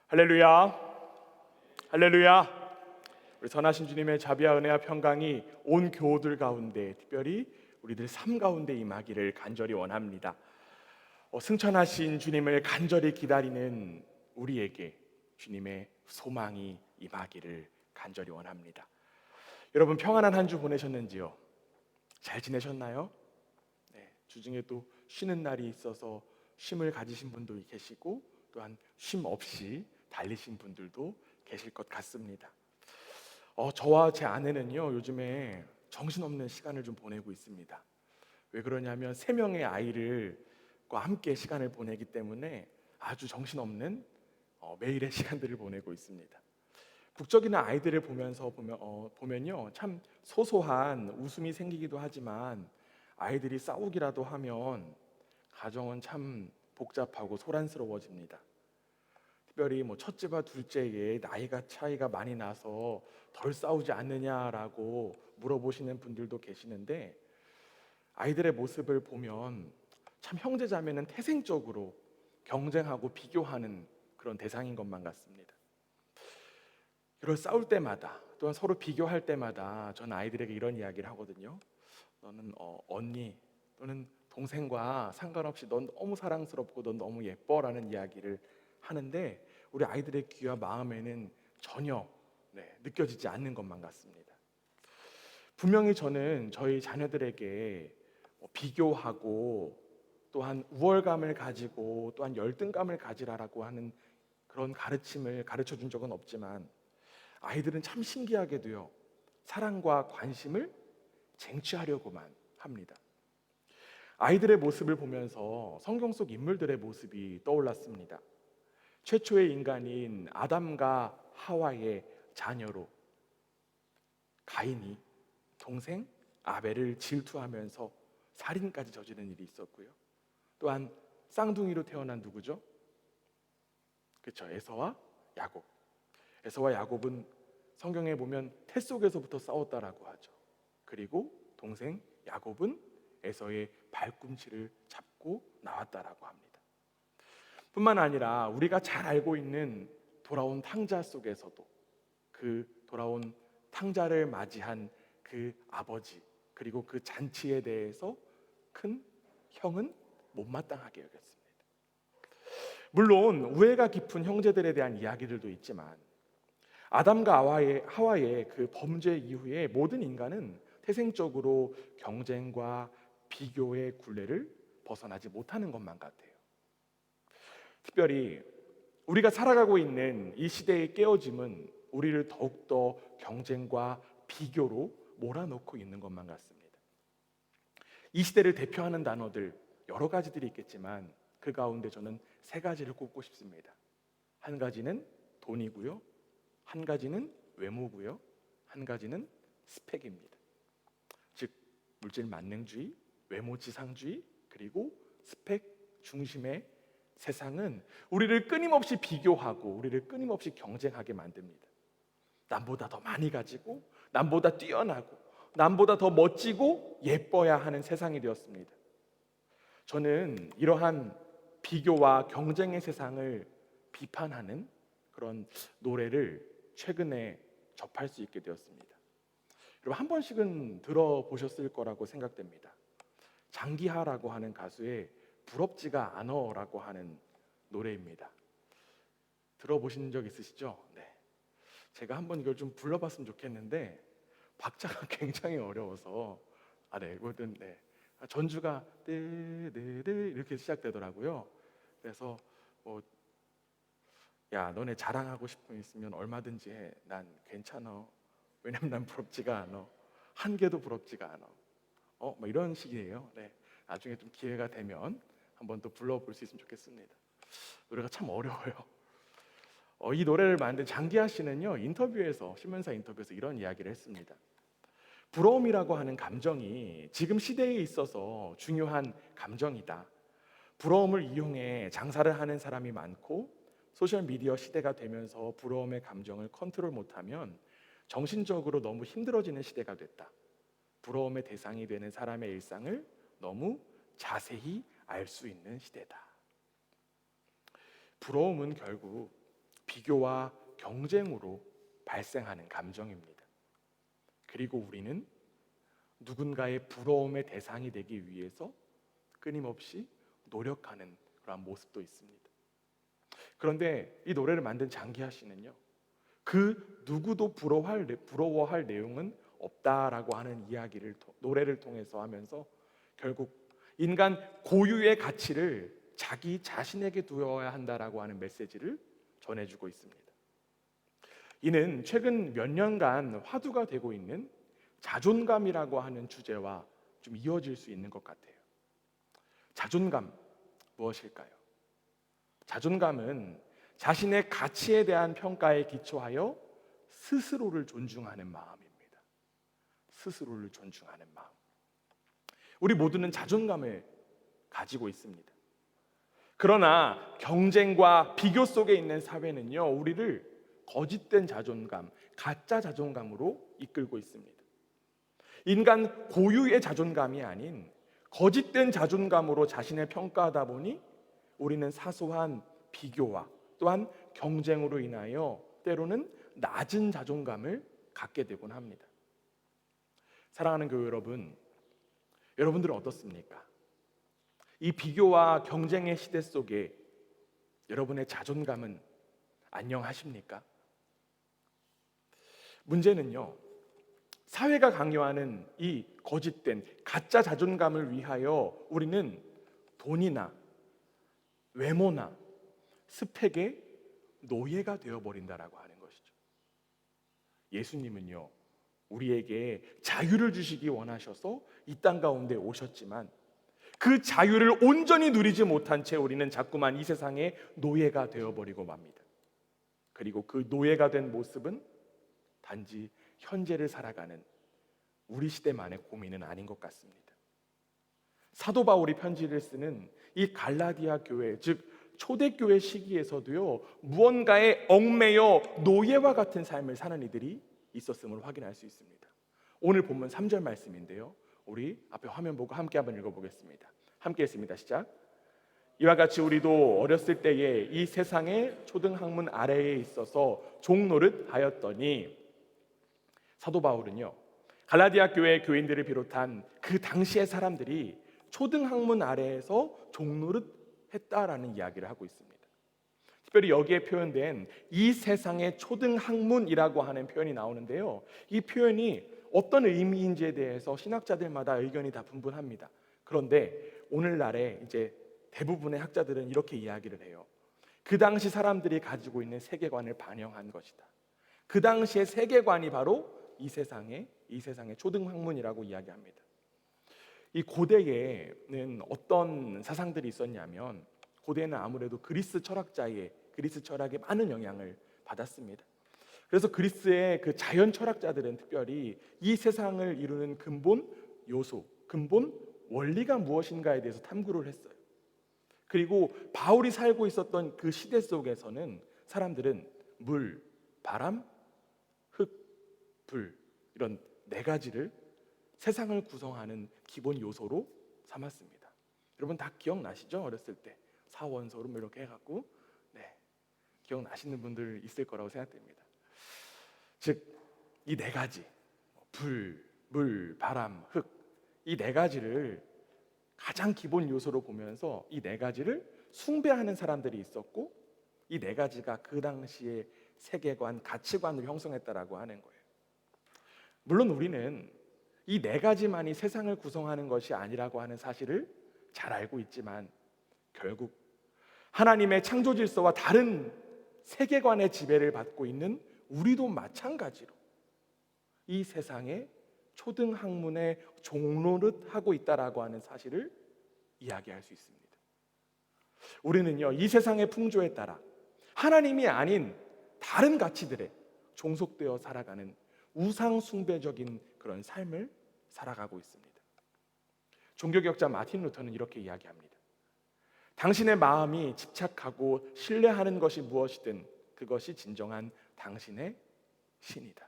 할렐루야, 할렐루야. 우리 선하신 주님의 자비와 은혜와 평강이 온 교우들 가운데, 특별히 우리들 삶 가운데 임하기를 간절히 원합니다. 승천하신 주님을 간절히 기다리는 우리에게 주님의 소망이 임하기를 간절히 원합니다. 여러분, 평안한 한 주 보내셨는지요? 잘 지내셨나요? 네, 주중에 또 쉬는 날이 있어서 쉼을 가지신 분도 계시고, 또한 쉼 없이 달리신 분들도 계실 것 같습니다. 저와 제 아내는요, 요즘에 정신없는 시간을 좀 보내고 있습니다. 왜 그러냐면 3명의 아이들과 함께 시간을 보내기 때문에 아주 정신없는 매일의 시간들을 보내고 있습니다. 국적이나 아이들을 보면요, 참 소소한 웃음이 생기기도 하지만 아이들이 싸우기라도 하면 가정은 참 복잡하고 소란스러워집니다. 특별히 첫째와 둘째의 나이가 차이가 많이 나서 덜 싸우지 않느냐라고 물어보시는 분들도 계시는데, 아이들의 모습을 보면 참 형제자매는 태생적으로 경쟁하고 비교하는 그런 대상인 것만 같습니다. 그걸 싸울 때마다, 또한 서로 비교할 때마다 저는 아이들에게 이런 이야기를 하거든요. 너는 언니 또는 동생과 상관없이 넌 너무 사랑스럽고 넌 너무 예뻐라는 이야기를 하는데, 우리 아이들의 귀와 마음에는 전혀 느껴지지 않는 것만 같습니다. 분명히 저는 저희 자녀들에게 비교하고, 또한 우월감을 가지고, 또한 열등감을 가지라라고 하는 그런 가르침을 가르쳐 준 적은 없지만, 아이들은 참 신기하게도요, 사랑과 관심을 쟁취하려고만 합니다. 아이들의 모습을 보면서 성경 속 인물들의 모습이 떠올랐습니다. 최초의 인간인 아담과 하와의 자녀로 가인이 동생 아벨을 질투하면서 살인까지 저지른 일이 있었고요. 또한 쌍둥이로 태어난 누구죠? 그렇죠, 에서와 야곱. 에서와 야곱은 성경에 보면 태 속에서부터 싸웠다라고 하죠. 그리고 동생 야곱은 에서의 발꿈치를 잡고 나왔다라고 합니다. 뿐만 아니라 우리가 잘 알고 있는 돌아온 탕자 속에서도 그 돌아온 탕자를 맞이한 그 아버지, 그리고 그 잔치에 대해서 큰 형은 못마땅하게 여겼습니다. 물론 우애가 깊은 형제들에 대한 이야기들도 있지만, 아담과 하와의 그 범죄 이후에 모든 인간은 태생적으로 경쟁과 비교의 굴레를 벗어나지 못하는 것만 같아요. 특별히 우리가 살아가고 있는 이 시대의 깨어짐은 우리를 더욱더 경쟁과 비교로 몰아넣고 있는 것만 같습니다. 이 시대를 대표하는 단어들 여러 가지들이 있겠지만, 그 가운데 저는 3가지를 꼽고 싶습니다. 한 가지는 돈이고요, 한 가지는 외모고요, 한 가지는 스펙입니다. 즉 물질 만능주의, 외모 지상주의, 그리고 스펙 중심의 세상은 우리를 끊임없이 비교하고 우리를 끊임없이 경쟁하게 만듭니다. 남보다 더 많이 가지고, 남보다 뛰어나고, 남보다 더 멋지고 예뻐야 하는 세상이 되었습니다. 저는 이러한 비교와 경쟁의 세상을 비판하는 그런 노래를 최근에 접할 수 있게 되었습니다. 여러분, 한 번씩은 들어보셨을 거라고 생각됩니다. 장기하라고 하는 가수의 부럽지가 않어라고 하는 노래입니다. 들어보신 적 있으시죠? 네. 제가 한번 이걸 좀 불러봤으면 좋겠는데 박자가 굉장히 어려워서 이거는 전주가 떼떼떼 이렇게 시작되더라고요. 그래서 야, 너네 자랑하고 싶은 거 있으면 얼마든지 해. 난 괜찮아. 왜냐면 난 부럽지가 않아. 한 개도 부럽지가 않아. 이런 식이에요. 네. 나중에 좀 기회가 되면 한번 또 불러볼 수 있으면 좋겠습니다. 노래가 참 어려워요. 이 노래를 만든 장기하 씨는요, 신문사 인터뷰에서 이런 이야기를 했습니다. 부러움이라고 하는 감정이 지금 시대에 있어서 중요한 감정이다. 부러움을 이용해 장사를 하는 사람이 많고, 소셜미디어 시대가 되면서 부러움의 감정을 컨트롤 못하면 정신적으로 너무 힘들어지는 시대가 됐다. 부러움의 대상이 되는 사람의 일상을 너무 자세히 알 수 있는 시대다. 부러움은 결국 비교와 경쟁으로 발생하는 감정입니다. 그리고 우리는 누군가의 부러움의 대상이 되기 위해서 끊임없이 노력하는 그런 모습도 있습니다. 그런데 이 노래를 만든 장기하 씨는요, 그 누구도 부러워할 내용은 없다라고 하는 이야기를 노래를 통해서 하면서 결국 인간 고유의 가치를 자기 자신에게 두어야 한다라고 하는 메시지를 전해주고 있습니다. 이는 최근 몇 년간 화두가 되고 있는 자존감이라고 하는 주제와 좀 이어질 수 있는 것 같아요. 자존감 무엇일까요? 자존감은 자신의 가치에 대한 평가에 기초하여 스스로를 존중하는 마음입니다. 스스로를 존중하는 마음. 우리 모두는 자존감을 가지고 있습니다. 그러나 경쟁과 비교 속에 있는 사회는요, 우리를 거짓된 자존감, 가짜 자존감으로 이끌고 있습니다. 인간 고유의 자존감이 아닌 거짓된 자존감으로 자신을 평가하다 보니 우리는 사소한 비교와 또한 경쟁으로 인하여 때로는 낮은 자존감을 갖게 되곤 합니다. 사랑하는 교회 여러분, 여러분들은 어떻습니까? 이 비교와 경쟁의 시대 속에 여러분의 자존감은 안녕하십니까? 문제는요, 사회가 강요하는 이 거짓된 가짜 자존감을 위하여 우리는 돈이나 외모나 스펙의 노예가 되어버린다라고 하는 것이죠. 예수님은요, 우리에게 자유를 주시기 원하셔서 이 땅 가운데 오셨지만 그 자유를 온전히 누리지 못한 채 우리는 자꾸만 이 세상의 노예가 되어버리고 맙니다. 그리고 그 노예가 된 모습은 단지 현재를 살아가는 우리 시대만의 고민은 아닌 것 같습니다. 사도 바울이 편지를 쓰는 이 갈라디아 교회, 즉 초대교회 시기에서도요, 무언가에 얽매여 노예와 같은 삶을 사는 이들이 있었음을 확인할 수 있습니다. 오늘 본문 3절 말씀인데요, 우리 앞에 화면 보고 함께 한번 읽어보겠습니다. 함께 했습니다. 시작. 이와 같이 우리도 어렸을 때에 이 세상의 초등학문 아래에 있어서 종노릇 하였더니, 사도 바울은요, 갈라디아 교회 교인들을 비롯한 그 당시의 사람들이 초등학문 아래에서 종노릇 했다라는 이야기를 하고 있습니다. 특별히 여기에 표현된 이 세상의 초등학문이라고 하는 표현이 나오는데요, 이 표현이 어떤 의미인지에 대해서 신학자들마다 의견이 다 분분합니다. 그런데 오늘날에 이제 대부분의 학자들은 이렇게 이야기를 해요. 그 당시 사람들이 가지고 있는 세계관을 반영한 것이다. 그 당시의 세계관이 바로 이 세상의 초등학문이라고 이야기합니다. 이 고대에는 어떤 사상들이 있었냐면, 고대에는 아무래도 그리스 철학에 많은 영향을 받았습니다. 그래서 그리스의 그 자연 철학자들은 특별히 이 세상을 이루는 근본 요소, 근본 원리가 무엇인가에 대해서 탐구를 했어요. 그리고 바울이 살고 있었던 그 시대 속에서는 사람들은 물, 바람, 흙, 불, 이런 네 가지를 세상을 구성하는 기본 요소로 삼았습니다. 여러분 다 기억나시죠? 어렸을 때 사원소로 이렇게 해갖고, 네, 기억나시는 분들 있을 거라고 생각됩니다. 즉 이 네 가지, 불, 물, 바람, 흙, 이 네 가지를 가장 기본 요소로 보면서 이 네 가지를 숭배하는 사람들이 있었고, 이 네 가지가 그 당시의 세계관, 가치관을 형성했다라고 하는 거예요. 물론 우리는 이 네 가지만이 세상을 구성하는 것이 아니라고 하는 사실을 잘 알고 있지만, 결국 하나님의 창조 질서와 다른 세계관의 지배를 받고 있는 우리도 마찬가지로 이 세상의 초등학문의 종노릇 하고 있다라고 하는 사실을 이야기할 수 있습니다. 우리는요, 이 세상의 풍조에 따라 하나님이 아닌 다른 가치들에 종속되어 살아가는 우상 숭배적인 그런 삶을 살아가고 있습니다. 종교개혁자 마틴 루터는 이렇게 이야기합니다. 당신의 마음이 집착하고 신뢰하는 것이 무엇이든 그것이 진정한 당신의 신이다.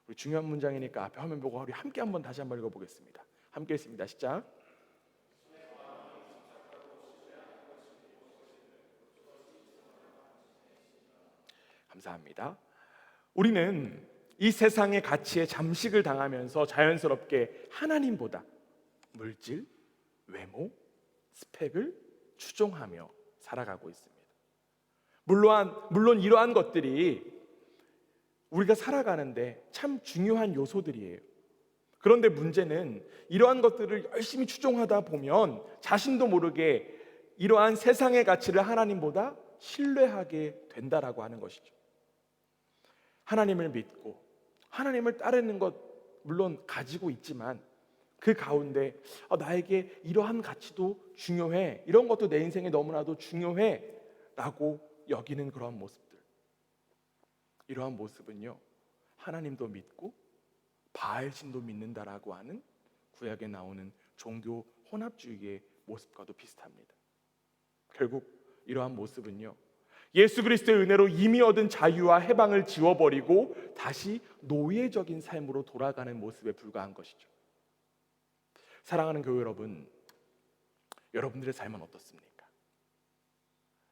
우리 중요한 문장이니까 앞에 화면 보고 우리 함께 다시 한번 읽어보겠습니다. 함께 했습니다. 시작. 감사합니다. 우리는 이 세상의 가치에 잠식을 당하면서 자연스럽게 하나님보다 물질, 외모, 스펙을 추종하며 살아가고 있습니다. 물론 이러한 것들이 우리가 살아가는데 참 중요한 요소들이에요. 그런데 문제는 이러한 것들을 열심히 추종하다 보면 자신도 모르게 이러한 세상의 가치를 하나님보다 신뢰하게 된다라고 하는 것이죠. 하나님을 믿고 하나님을 따르는 것 물론 가지고 있지만 그 가운데 나에게 이러한 가치도 중요해, 이런 것도 내 인생에 너무나도 중요해 라고 여기는 그러한 모습들, 이러한 모습은요, 하나님도 믿고 바알신도 믿는다라고 하는 구약에 나오는 종교 혼합주의의 모습과도 비슷합니다. 결국 이러한 모습은요, 예수 그리스도의 은혜로 이미 얻은 자유와 해방을 지워버리고 다시 노예적인 삶으로 돌아가는 모습에 불과한 것이죠. 사랑하는 교회 여러분, 여러분들의 삶은 어떻습니까?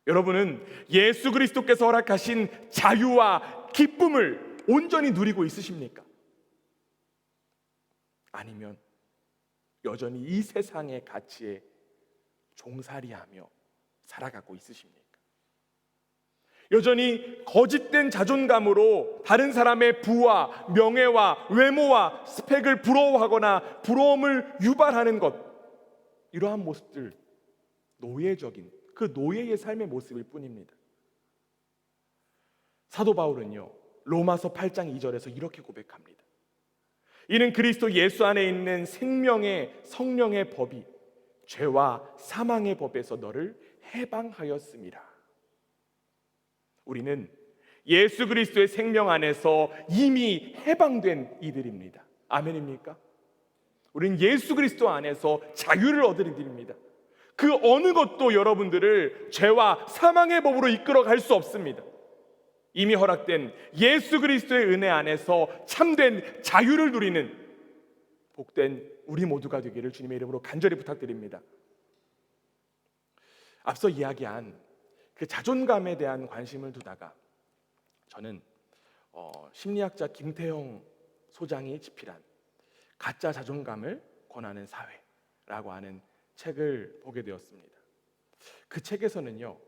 여러분은 예수 그리스도께서 허락하신 자유와 기쁨을 온전히 누리고 있으십니까? 아니면 여전히 이 세상의 가치에 종살이하며 살아가고 있으십니까? 여전히 거짓된 자존감으로 다른 사람의 부와 명예와 외모와 스펙을 부러워하거나 부러움을 유발하는 것, 이러한 모습들, 노예적인 그 노예의 삶의 모습일 뿐입니다. 사도 바울은요, 로마서 8장 2절에서 이렇게 고백합니다. 이는 그리스도 예수 안에 있는 생명의 성령의 법이 죄와 사망의 법에서 너를 해방하였음이라. 우리는 예수 그리스도의 생명 안에서 이미 해방된 이들입니다. 아멘입니까? 우리는 예수 그리스도 안에서 자유를 얻은 이들입니다. 그 어느 것도 여러분들을 죄와 사망의 법으로 이끌어 갈 수 없습니다. 이미 허락된 예수 그리스도의 은혜 안에서 참된 자유를 누리는 복된 우리 모두가 되기를 주님의 이름으로 간절히 부탁드립니다. 앞서 이야기한 그 자존감에 대한 관심을 두다가 저는 심리학자 김태형 소장이 집필한 가짜 자존감을 권하는 사회라고 하는 책을 보게 되었습니다. 그 책에서는요,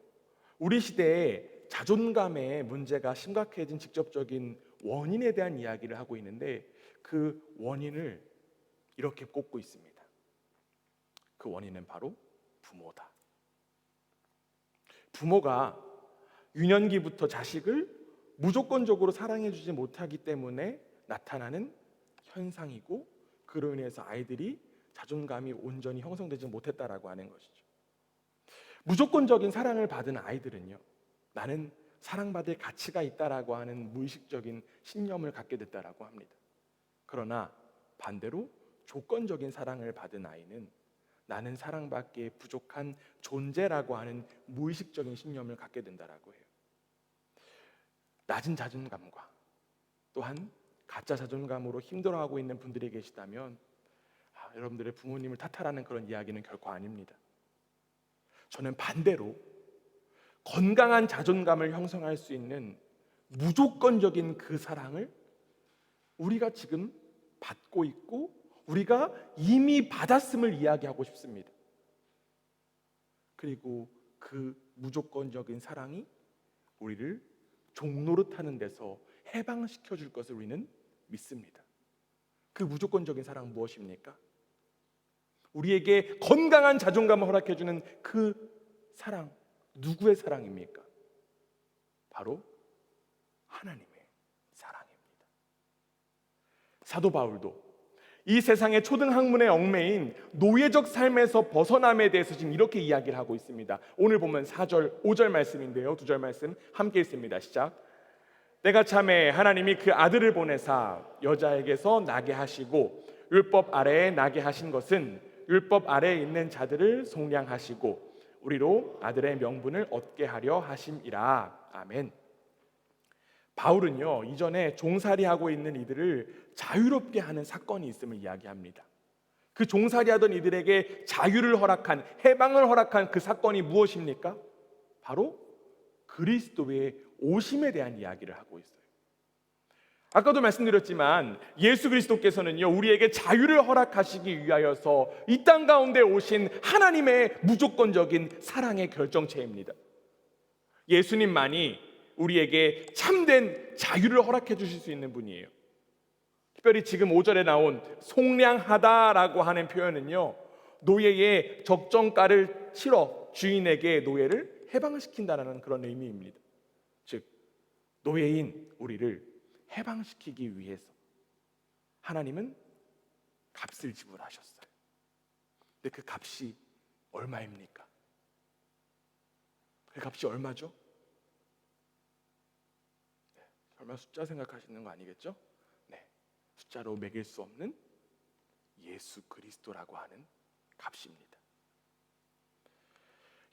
우리 시대에 자존감의 문제가 심각해진 직접적인 원인에 대한 이야기를 하고 있는데 그 원인을 이렇게 꼽고 있습니다. 그 원인은 바로 부모다. 부모가 유년기부터 자식을 무조건적으로 사랑해주지 못하기 때문에 나타나는 현상이고, 그로 인해서 아이들이 자존감이 온전히 형성되지 못했다라고 하는 것이죠. 무조건적인 사랑을 받은 아이들은요, 나는 사랑받을 가치가 있다라고 하는 무의식적인 신념을 갖게 됐다라고 합니다. 그러나 반대로 조건적인 사랑을 받은 아이는 나는 사랑받기에 부족한 존재라고 하는 무의식적인 신념을 갖게 된다라고 해요. 낮은 자존감과 또한 가짜 자존감으로 힘들어하고 있는 분들이 계시다면 여러분들의 부모님을 탓하라는 그런 이야기는 결코 아닙니다. 저는 반대로 건강한 자존감을 형성할 수 있는 무조건적인 그 사랑을 우리가 지금 받고 있고 우리가 이미 받았음을 이야기하고 싶습니다. 그리고 그 무조건적인 사랑이 우리를 종노릇하는 데서 해방시켜 줄 것을 우리는 믿습니다. 그 무조건적인 사랑은 무엇입니까? 우리에게 건강한 자존감을 허락해 주는 그 사랑, 누구의 사랑입니까? 바로 하나님의 사랑입니다. 사도 바울도 이 세상의 초등학문에 얽매인 노예적 삶에서 벗어남에 대해서 지금 이렇게 이야기를 하고 있습니다. 오늘 보면 4절, 5절 말씀인데요, 2절 말씀 함께 읽습니다. 시작. 때가 참에 하나님이 그 아들을 보내사 여자에게서 나게 하시고 율법 아래에 나게 하신 것은 율법 아래에 있는 자들을 속량하시고 우리로 아들의 명분을 얻게 하려 하심이라. 아멘. 바울은요, 이전에 종살이하고 있는 이들을 자유롭게 하는 사건이 있음을 이야기합니다. 그 종살이하던 이들에게 자유를 허락한, 해방을 허락한 그 사건이 무엇입니까? 바로 그리스도의 오심에 대한 이야기를 하고 있어요. 아까도 말씀드렸지만 예수 그리스도께서는요, 우리에게 자유를 허락하시기 위하여서 이 땅 가운데 오신 하나님의 무조건적인 사랑의 결정체입니다. 예수님만이 우리에게 참된 자유를 허락해 주실 수 있는 분이에요. 특별히 지금 5절에 나온 속량하다라고 하는 표현은요, 노예의 적정가를 치러 주인에게 노예를 해방시킨다는 그런 의미입니다. 즉 노예인 우리를 해방시키기 위해서 하나님은 값을 지불하셨어요. 근데 그 값이 얼마입니까? 그 값이 얼마죠? 설마 숫자 생각하시는 거 아니겠죠? 네, 숫자로 매길 수 없는 예수 그리스도라고 하는 값입니다.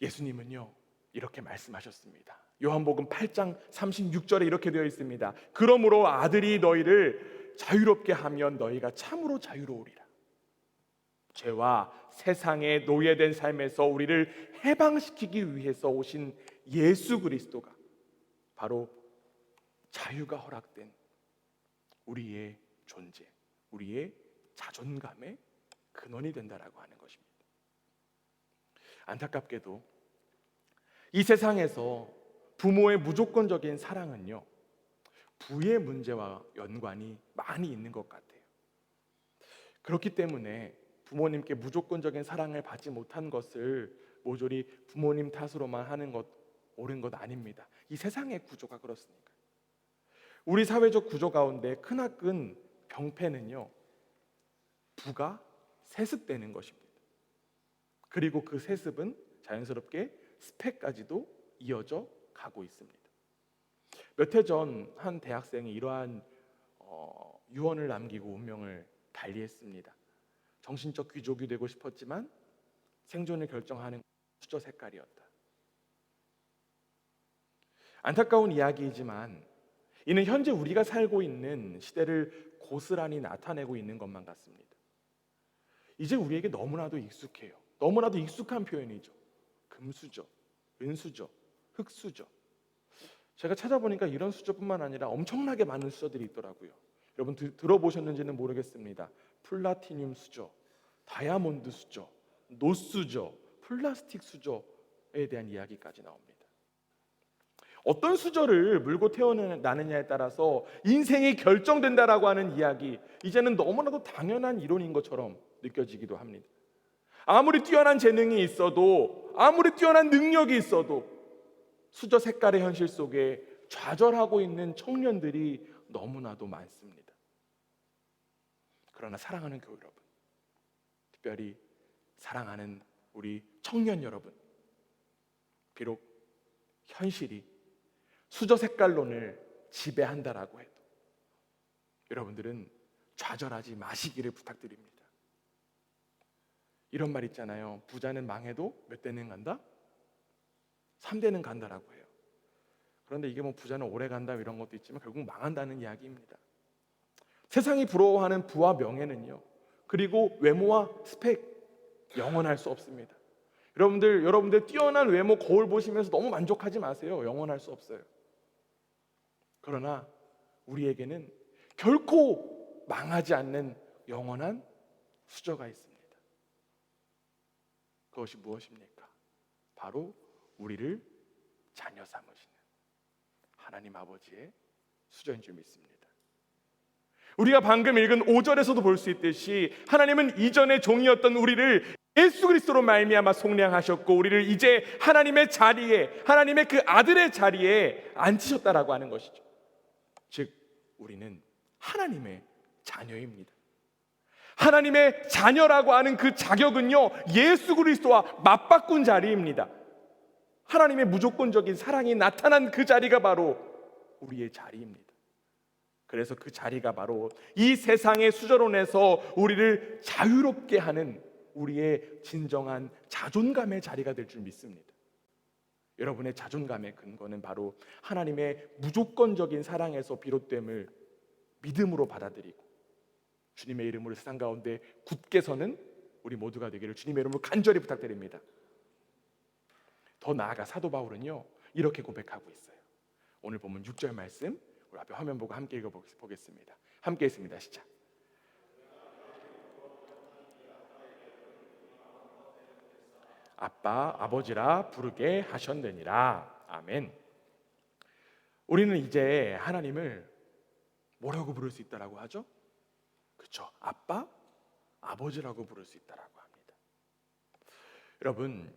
예수님은요, 이렇게 말씀하셨습니다. 요한복음 8장 36절에 이렇게 되어 있습니다. 그러므로 아들이 너희를 자유롭게 하면 너희가 참으로 자유로우리라. 죄와 세상에 노예된 삶에서 우리를 해방시키기 위해서 오신 예수 그리스도가 바로 자유가 허락된 우리의 존재, 우리의 자존감의 근원이 된다라고 하는 것입니다. 안타깝게도 이 세상에서 부모의 무조건적인 사랑은요, 부의 문제와 연관이 많이 있는 것 같아요. 그렇기 때문에 부모님께 무조건적인 사랑을 받지 못한 것을 모조리 부모님 탓으로만 하는 것 옳은 것 아닙니다. 이 세상의 구조가 그렇습니까? 우리 사회적 구조 가운데 크나큰 병폐는요, 부가 세습되는 것입니다. 그리고 그 세습은 자연스럽게 스펙까지도 이어져 가고 있습니다. 몇 해 전 한 대학생이 이러한 유언을 남기고 운명을 달리했습니다. 정신적 귀족이 되고 싶었지만 생존을 결정하는 수저 색깔이었다. 안타까운 이야기이지만 이는 현재 우리가 살고 있는 시대를 고스란히 나타내고 있는 것만 같습니다. 이제 우리에게 너무나도 익숙해요. 너무나도 익숙한 표현이죠. 금수저, 은수저, 흑수저. 제가 찾아보니까 이런 수저뿐만 아니라 엄청나게 많은 수저들이 있더라고요. 여러분 들어보셨는지는 모르겠습니다. 플라티늄 수저, 다이아몬드 수저, 노수저, 플라스틱 수저에 대한 이야기까지 나옵니다. 어떤 수저를 물고 태어나느냐에 따라서 인생이 결정된다라고 하는 이야기, 이제는 너무나도 당연한 이론인 것처럼 느껴지기도 합니다. 아무리 뛰어난 재능이 있어도, 아무리 뛰어난 능력이 있어도 수저 색깔의 현실 속에 좌절하고 있는 청년들이 너무나도 많습니다. 그러나 사랑하는 교회 여러분, 특별히 사랑하는 우리 청년 여러분, 비록 현실이 수저 색깔론을 지배한다라고 해도 여러분들은 좌절하지 마시기를 부탁드립니다. 이런 말 있잖아요. 부자는 망해도 몇 대는 간다? 3대는 간다라고 해요. 그런데 이게 뭐 부자는 오래 간다 이런 것도 있지만 결국 망한다는 이야기입니다. 세상이 부러워하는 부와 명예는요, 그리고 외모와 스펙, 영원할 수 없습니다. 여러분들 뛰어난 외모 거울 보시면서 너무 만족하지 마세요. 영원할 수 없어요. 그러나 우리에게는 결코 망하지 않는 영원한 수저가 있습니다. 그것이 무엇입니까? 바로 우리를 자녀 삼으시는 하나님 아버지의 수저인 줄 믿습니다. 우리가 방금 읽은 5절에서도 볼 수 있듯이 하나님은 이전의 종이었던 우리를 예수 그리스도로 말미암아 속량하셨고 우리를 이제 하나님의 자리에, 하나님의 그 아들의 자리에 앉히셨다라고 하는 것이죠. 즉 우리는 하나님의 자녀입니다. 하나님의 자녀라고 하는 그 자격은요, 예수 그리스도와 맞바꾼 자리입니다. 하나님의 무조건적인 사랑이 나타난 그 자리가 바로 우리의 자리입니다. 그래서 그 자리가 바로 이 세상의 수저론에서 우리를 자유롭게 하는 우리의 진정한 자존감의 자리가 될 줄 믿습니다. 여러분의 자존감의 근거는 바로 하나님의 무조건적인 사랑에서 비롯됨을 믿음으로 받아들이고 주님의 이름으로 세상 가운데 굳게 서는 우리 모두가 되기를 주님의 이름으로 간절히 부탁드립니다. 더 나아가 사도 바울은요, 이렇게 고백하고 있어요. 오늘 본문 6절 말씀 우리 앞에 화면 보고 함께 읽어보겠습니다. 함께 있습니다. 시작. 아빠, 아버지라 부르게 하셨느니라. 아멘. 우리는 이제 하나님을 뭐라고 부를 수 있다라고 하죠? 그렇죠. 아빠, 아버지라고 부를 수 있다라고 합니다. 여러분,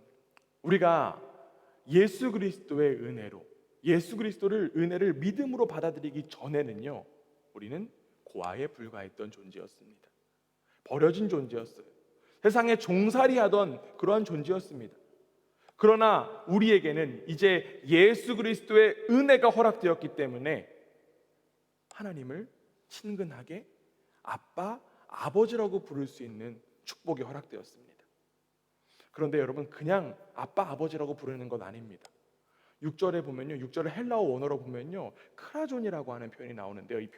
우리가 예수 그리스도의 은혜로 예수 그리스도를 은혜를 믿음으로 받아들이기 전에는요, 우리는 고아에 불과했던 존재였습니다. 버려진 존재였어요. 세상에 종살이하던 그러한 존재였습니다. 그러나 우리에게는 이제 예수 그리스도의 은혜가 허락되었기 때문에 하나님을 친근하게 아빠, 아버지라고 부를 수 있는 축복이 허락되었습니다. 그런데 여러분, 그냥 아빠, 아버지라고 부르는 건 아닙니다. 6절에 보면요, 6절을 헬라어 원어로 보면요, 크라존이라고 하는 표현이 나오는데요. 이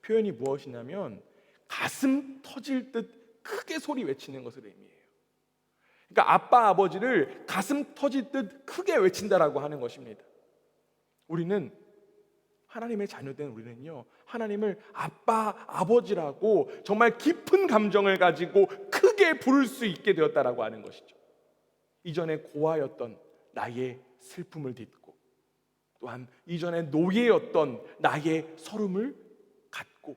표현이 무엇이냐면 가슴 터질 듯 크게 소리 외치는 것을 의미해요. 그러니까 아빠, 아버지를 가슴 터질 듯 크게 외친다라고 하는 것입니다. 우리는 하나님의 자녀된 우리는요, 하나님을 아빠, 아버지라고 정말 깊은 감정을 가지고 크게 부를 수 있게 되었다라고 하는 것이죠. 이전에 고아였던 나의 슬픔을 딛고, 또한 이전에 노예였던 나의 서름을 갖고,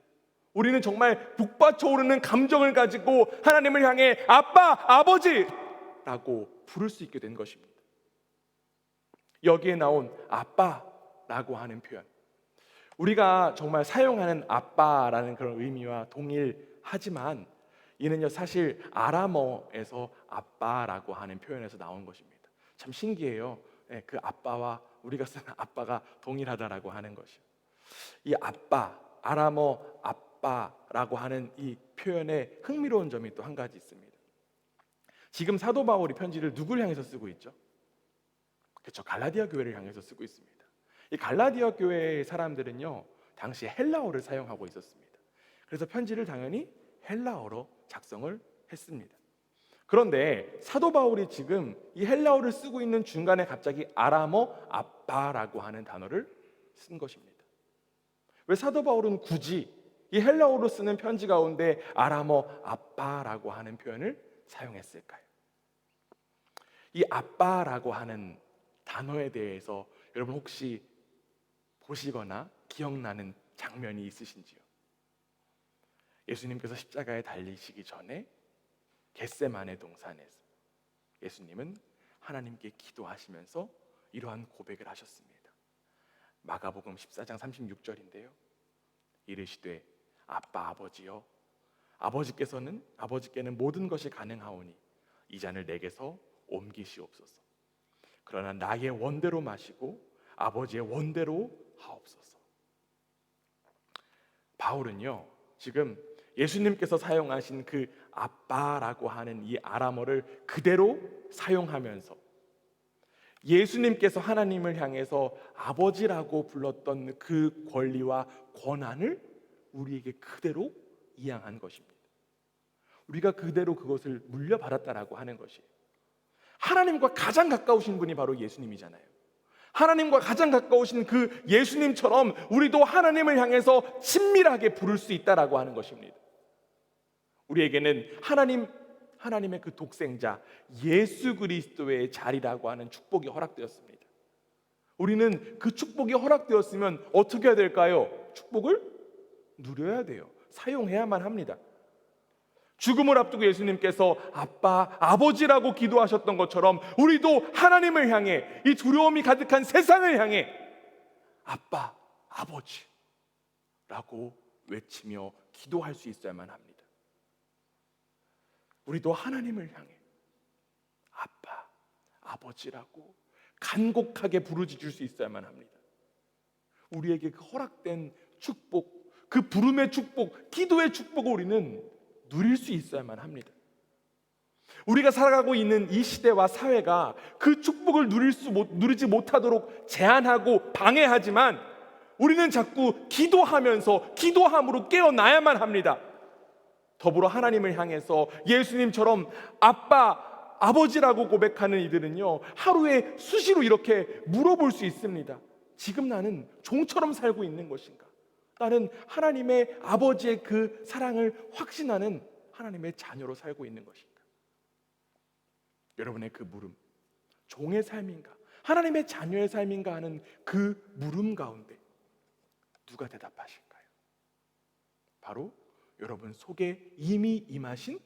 우리는 정말 북받쳐 오르는 감정을 가지고 하나님을 향해 아빠, 아버지라고 부를 수 있게 된 것입니다. 여기에 나온 아빠라고 하는 표현, 우리가 정말 사용하는 아빠라는 그런 의미와 동일하지만 이는요, 사실 아람어에서 아빠라고 하는 표현에서 나온 것입니다. 참 신기해요. 그 아빠와 우리가 쓰는 아빠가 동일하다라고 하는 것이요. 이 아빠, 아람어 아빠라고 하는 이 표현에 흥미로운 점이 또 한 가지 있습니다. 지금 사도 바울이 편지를 누굴 향해서 쓰고 있죠? 그렇죠, 갈라디아 교회를 향해서 쓰고 있습니다. 이 갈라디아 교회의 사람들은요, 당시 헬라어를 사용하고 있었습니다. 그래서 편지를 당연히 헬라어로 작성을 했습니다. 그런데 사도 바울이 지금 이 헬라어를 쓰고 있는 중간에 갑자기 아람어 아빠라고 하는 단어를 쓴 것입니다. 왜 사도 바울은 굳이 이 헬라어로 쓰는 편지 가운데 아람어 아빠라고 하는 표현을 사용했을까요? 이 아빠라고 하는 단어에 대해서 여러분 혹시 보시거나 기억나는 장면이 있으신지요? 예수님께서 십자가에 달리시기 전에 겟세마네 동산에서 예수님은 하나님께 기도하시면서 이러한 고백을 하셨습니다. 마가복음 14장 36절인데요. 이르시되 아빠, 아버지여, 아버지께는 모든 것이 가능하오니 이 잔을 내게서 옮기시옵소서. 그러나 나의 원대로 마시고 아버지의 원대로 하옵소서. 바울은요, 지금 예수님께서 사용하신 그 아빠라고 하는 이 아람어를 그대로 사용하면서 예수님께서 하나님을 향해서 아버지라고 불렀던 그 권리와 권한을 우리에게 그대로 이양한 것입니다. 우리가 그대로 그것을 물려받았다라고 하는 것이에요. 하나님과 가장 가까우신 분이 바로 예수님이잖아요. 하나님과 가장 가까우신 그 예수님처럼 우리도 하나님을 향해서 친밀하게 부를 수 있다라고 하는 것입니다. 우리에게는 하나님의 그 독생자 예수 그리스도의 자리라고 하는 축복이 허락되었습니다. 우리는 그 축복이 허락되었으면 어떻게 해야 될까요? 축복을 누려야 돼요. 사용해야만 합니다. 죽음을 앞두고 예수님께서 아빠, 아버지라고 기도하셨던 것처럼 우리도 하나님을 향해, 이 두려움이 가득한 세상을 향해 아빠, 아버지라고 외치며 기도할 수 있어야만 합니다. 우리도 하나님을 향해 아빠, 아버지라고 간곡하게 부르짖을 수 있어야만 합니다. 우리에게 그 허락된 축복, 그 부름의 축복, 기도의 축복을 우리는 누릴 수 있어야만 합니다. 우리가 살아가고 있는 이 시대와 사회가 그 축복을 누리지 못하도록 제한하고 방해하지만 우리는 자꾸 기도함으로 깨어나야만 합니다. 더불어 하나님을 향해서 예수님처럼 아빠, 아버지라고 고백하는 이들은요, 하루에 수시로 이렇게 물어볼 수 있습니다. 지금 나는 종처럼 살고 있는 것인가? 나는 하나님의 아버지의 그 사랑을 확신하는 하나님의 자녀로 살고 있는 것인가? 여러분의 그 물음, 종의 삶인가? 하나님의 자녀의 삶인가 하는 그 물음 가운데 누가 대답하실까요? 바로 여러분 속에 이미 임하신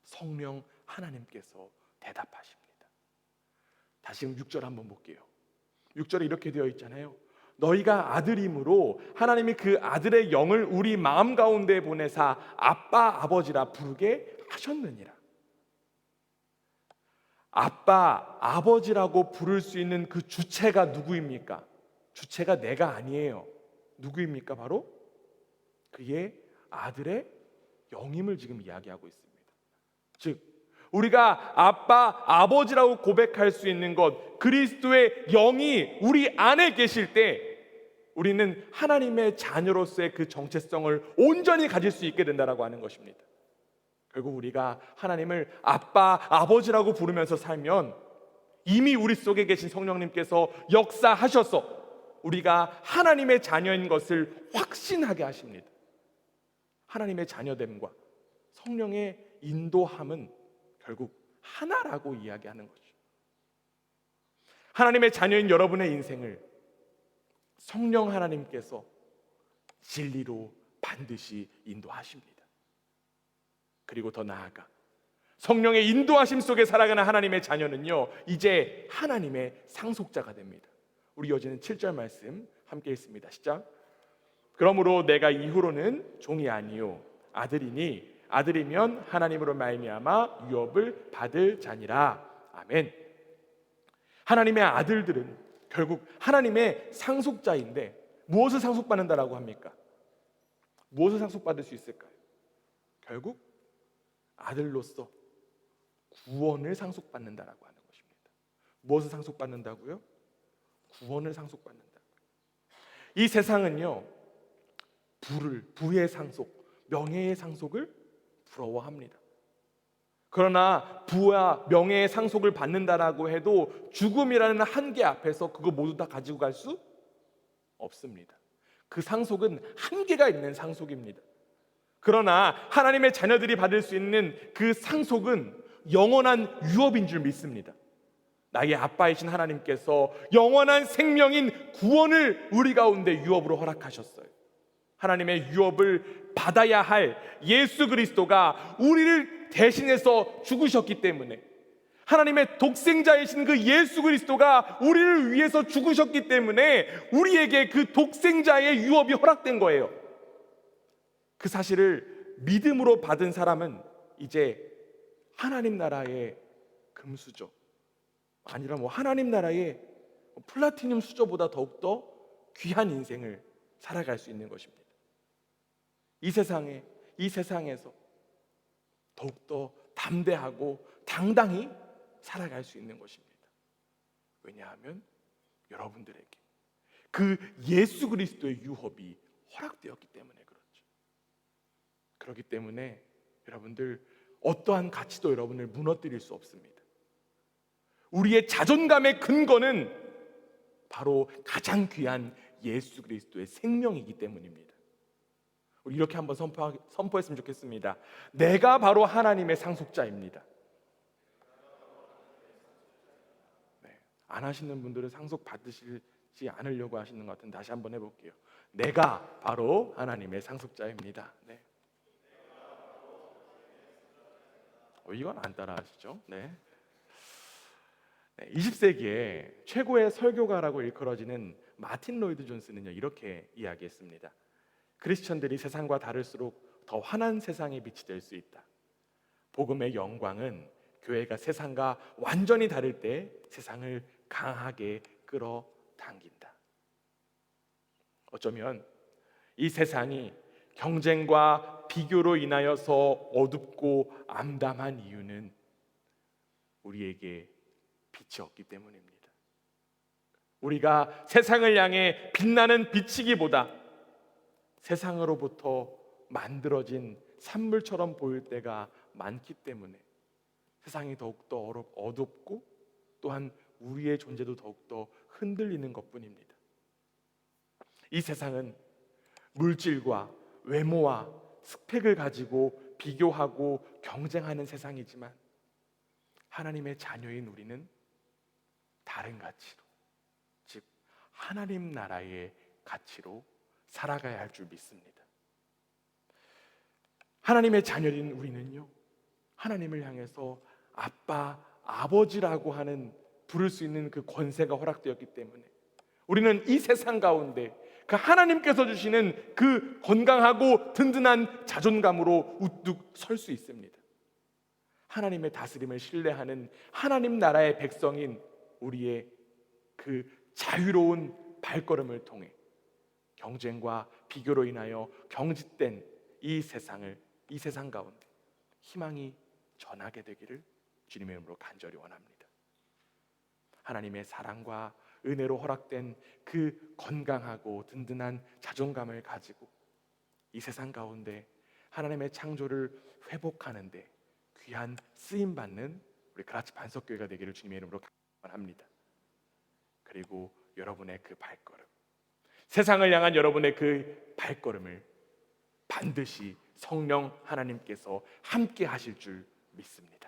성령 하나님께서 대답하십니다. 다시 6절 한번 볼게요. 6절에 이렇게 되어 있잖아요. 너희가 아들임으로 하나님이 그 아들의 영을 우리 마음 가운데 보내사 아빠 아버지라 부르게 하셨느니라. 아빠 아버지라고 부를 수 있는 그 주체가 누구입니까? 주체가 내가 아니에요. 누구입니까? 바로 그의 아들의 영임을 지금 이야기하고 있습니다. 즉 우리가 아빠, 아버지라고 고백할 수 있는 것, 그리스도의 영이 우리 안에 계실 때 우리는 하나님의 자녀로서의 그 정체성을 온전히 가질 수 있게 된다라고 하는 것입니다. 결국 우리가 하나님을 아빠, 아버지라고 부르면서 살면 이미 우리 속에 계신 성령님께서 역사하셔서 우리가 하나님의 자녀인 것을 확신하게 하십니다. 하나님의 자녀됨과 성령의 인도함은 결국 하나라고 이야기하는 거죠. 하나님의 자녀인 여러분의 인생을 성령 하나님께서 진리로 반드시 인도하십니다. 그리고 더 나아가 성령의 인도하심 속에 살아가는 하나님의 자녀는요, 이제 하나님의 상속자가 됩니다. 우리 이어지는 7절 말씀 함께 읽습니다. 시작. 그러므로 내가 이후로는 종이 아니요 아들이니 아들이면 하나님으로 말미암아 유업을 받을 자니라. 아멘. 하나님의 아들들은 결국 하나님의 상속자인데 무엇을 상속받는다라고 합니까? 무엇을 상속받을 수 있을까요? 결국 아들로서 구원을 상속받는다라고 하는 것입니다. 무엇을 상속받는다고요? 구원을 상속받는다. 이 세상은요, 부의 상속, 명예의 상속을 부러워합니다. 그러나 부와 명예의 상속을 받는다라고 해도 죽음이라는 한계 앞에서 그거 모두 다 가지고 갈 수 없습니다. 그 상속은 한계가 있는 상속입니다. 그러나 하나님의 자녀들이 받을 수 있는 그 상속은 영원한 유업인 줄 믿습니다. 나의 아빠이신 하나님께서 영원한 생명인 구원을 우리 가운데 유업으로 허락하셨어요. 하나님의 유업을 받아야 할 예수 그리스도가 우리를 대신해서 죽으셨기 때문에, 하나님의 독생자이신 그 예수 그리스도가 우리를 위해서 죽으셨기 때문에 우리에게 그 독생자의 유업이 허락된 거예요. 그 사실을 믿음으로 받은 사람은 이제 하나님 나라의 금수저, 아니라 하나님 나라의 플라티늄 수저보다 더욱더 귀한 인생을 살아갈 수 있는 것입니다. 이 세상에서 더욱더 담대하고 당당히 살아갈 수 있는 것입니다. 왜냐하면 여러분들에게 그 예수 그리스도의 유업이 허락되었기 때문에 그렇죠. 그렇기 때문에 여러분들 어떠한 가치도 여러분을 무너뜨릴 수 없습니다. 우리의 자존감의 근거는 바로 가장 귀한 예수 그리스도의 생명이기 때문입니다. 우리 이렇게 한번 선포했으면 좋겠습니다. 내가 바로 하나님의 상속자입니다. 네, 안 하시는 분들은 상속 받으시지 않으려고 하시는 것 같은데 다시 한번 해볼게요. 내가 바로 하나님의 상속자입니다. 네. 이건 안 따라하시죠? 네. 20세기에 최고의 설교가라고 일컬어지는 마틴 로이드 존스는요, 이렇게 이야기했습니다. 크리스천들이 세상과 다를수록 더 환한 세상의 빛이 될 수 있다. 복음의 영광은 교회가 세상과 완전히 다를 때 세상을 강하게 끌어당긴다. 어쩌면 이 세상이 경쟁과 비교로 인하여서 어둡고 암담한 이유는 우리에게 빛이 없기 때문입니다. 우리가 세상을 향해 빛나는 빛이기보다 세상으로부터 만들어진 산물처럼 보일 때가 많기 때문에 세상이 더욱더 어둡고 또한 우리의 존재도 더욱더 흔들리는 것뿐입니다. 이 세상은 물질과 외모와 스펙을 가지고 비교하고 경쟁하는 세상이지만 하나님의 자녀인 우리는 다른 가치로, 즉 하나님 나라의 가치로 살아가야 할 줄 믿습니다. 하나님의 자녀인 우리는요, 하나님을 향해서 아빠, 아버지라고 하는 부를 수 있는 그 권세가 허락되었기 때문에 우리는 이 세상 가운데 그 하나님께서 주시는 그 건강하고 든든한 자존감으로 우뚝 설 수 있습니다. 하나님의 다스림을 신뢰하는 하나님 나라의 백성인 우리의 그 자유로운 발걸음을 통해 경쟁과 비교로 인하여 경직된 이 세상 가운데 희망이 전하게 되기를 주님의 이름으로 간절히 원합니다. 하나님의 사랑과 은혜로 허락된 그 건강하고 든든한 자존감을 가지고 이 세상 가운데 하나님의 창조를 회복하는 데 귀한 쓰임 받는 우리 그라치 반석교회가 되기를 주님의 이름으로 축원합니다. 그리고 여러분의 그 발걸음, 세상을 향한 여러분의 그 발걸음을 반드시 성령 하나님께서 함께 하실 줄 믿습니다.